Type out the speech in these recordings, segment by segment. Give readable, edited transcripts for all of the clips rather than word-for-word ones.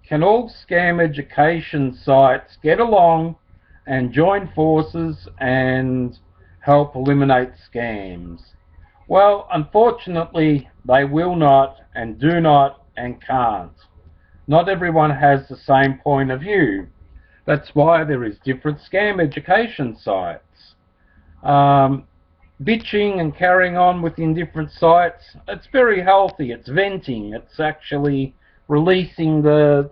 Can all scam education sites get along and join forces and help eliminate scams? Well, unfortunately, they will not and do not and can't. Not everyone has the same point of view. That's why there is different scam education sites. Bitching and carrying on within different sites, it's very healthy. It's venting. It's actually releasing the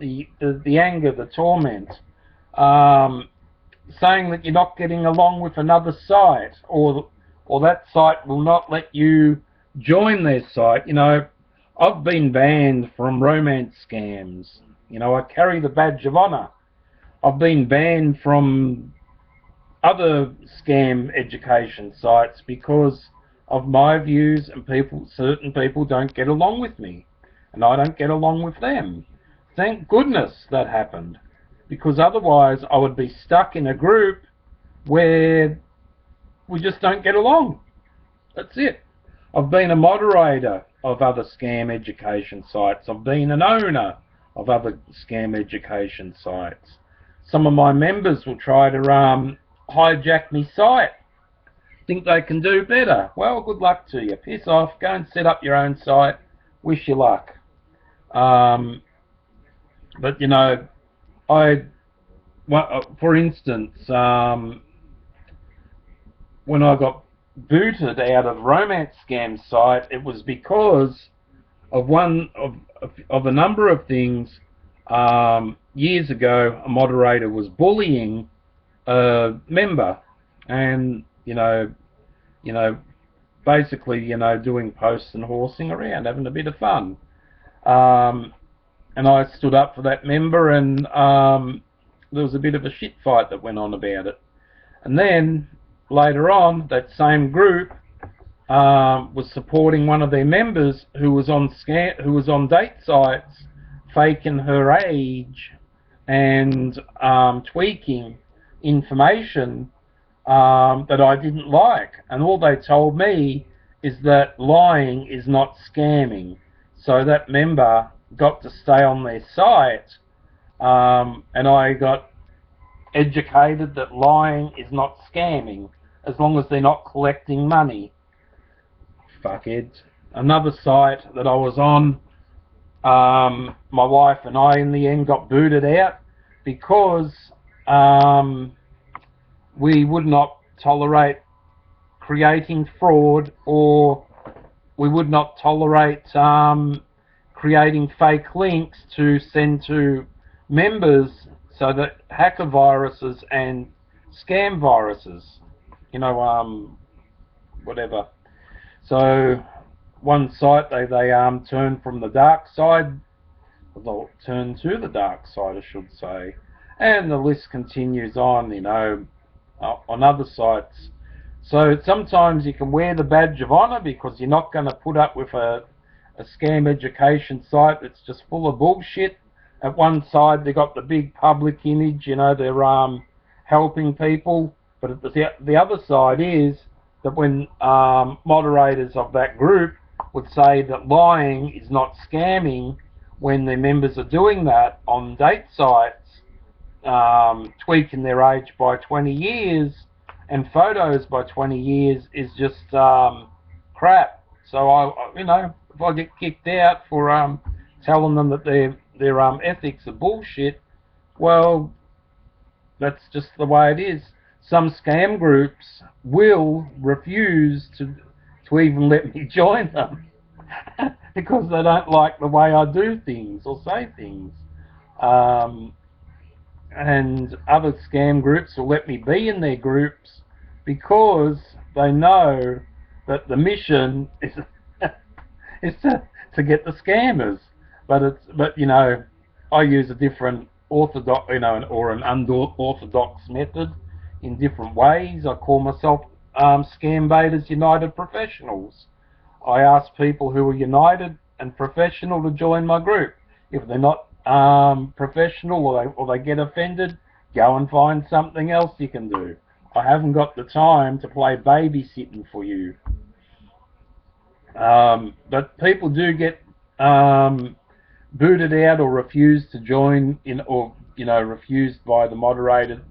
anger, the torment. Saying that you're not getting along with another site, or that site will not let you join their site. I've been banned from romance scams. I carry the badge of honour. I've been banned from other scam education sites because of my views, and certain people don't get along with me, and I don't get along with them. Thank goodness that happened, because otherwise I would be stuck in a group where we just don't get along. That's it. I've been a moderator of other scam education sites. I've been an owner of other scam education sites. Some of my members will try to hijack me site. Think they can do better. Well, good luck to you. Piss off. Go and set up your own site. Wish you luck. But for instance, when I got booted out of romance scam site, it was because of a number of things. Years ago, a moderator was bullying a member, and basically doing posts and horsing around, having a bit of fun. And I stood up for that member, and there was a bit of a shit fight that went on about it. And then later on, that same group was supporting one of their members who was on date sites, faking her age and tweaking information that I didn't like. And all they told me is that lying is not scamming. So that member got to stay on their site, and I got educated that lying is not scamming as long as they're not collecting money. Fuckhead. Another site that I was on, my wife and I in the end got booted out because we would not tolerate creating fraud, or we would not tolerate creating fake links to send to members, so that hacker viruses and scam viruses, whatever. So one site they turned from the dark side, they'll turn to the dark side, I should say, and the list continues on, on other sites. So sometimes you can wear the badge of honour because you're not going to put up with a scam education site that's just full of bullshit. At one side they got the big public image, they're helping people, but at the other side is that when moderators of that group would say that lying is not scamming, when their members are doing that on date sites, tweaking their age by 20 years and photos by 20 years is just crap. So if I get kicked out for telling them that their ethics are bullshit, well, that's just the way it is. Some scam groups will refuse to even let me join them because they don't like the way I do things or say things. And other scam groups will let me be in their groups because they know that the mission is is to get the scammers. But I use a different orthodox, or an unorthodox method in different ways. I call myself Scam Baiters United Professionals. I ask people who are united and professional to join my group. If they're not professional, or they get offended, go and find something else you can do. I haven't got the time to play babysitting for you. But people do get booted out or refused to join in, or refused by the moderator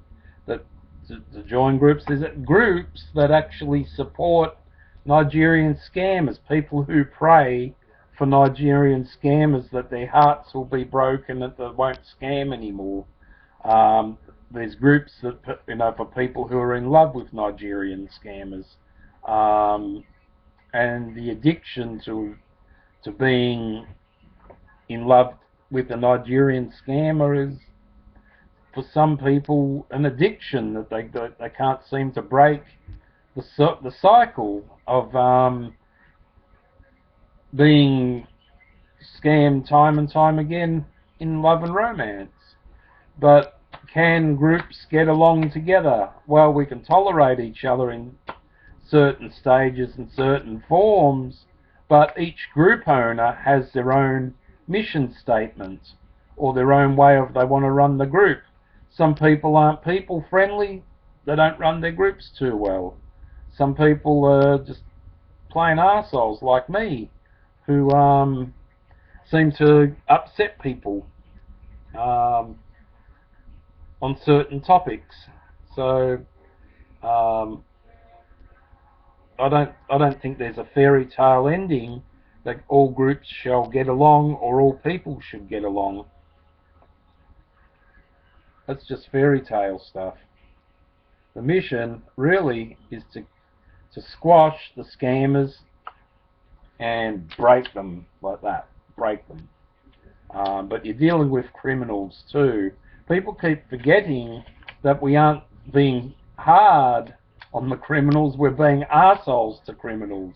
that to join groups. There's groups that actually support Nigerian scammers, people who pray for Nigerian scammers that their hearts will be broken, that they won't scam anymore. There's groups that for people who are in love with Nigerian scammers, and the addiction to being in love with a Nigerian scammer is, for some people, an addiction that they can't seem to break the cycle of being scammed time and time again in love and romance. But can groups get along together? Well, we can tolerate each other in certain stages and certain forms, but each group owner has their own mission statement or their own way of they want to run the group. Some people aren't people friendly, they don't run their groups too well. Some people are just plain arseholes like me who seem to upset people on certain topics. So I don't think there's a fairy tale ending that all groups shall get along or all people should get along. That's just fairy tale stuff. The mission really is to squash the scammers and break them like that. Break them. But you're dealing with criminals too. People keep forgetting that we aren't being hard on the criminals, we're being arseholes to criminals.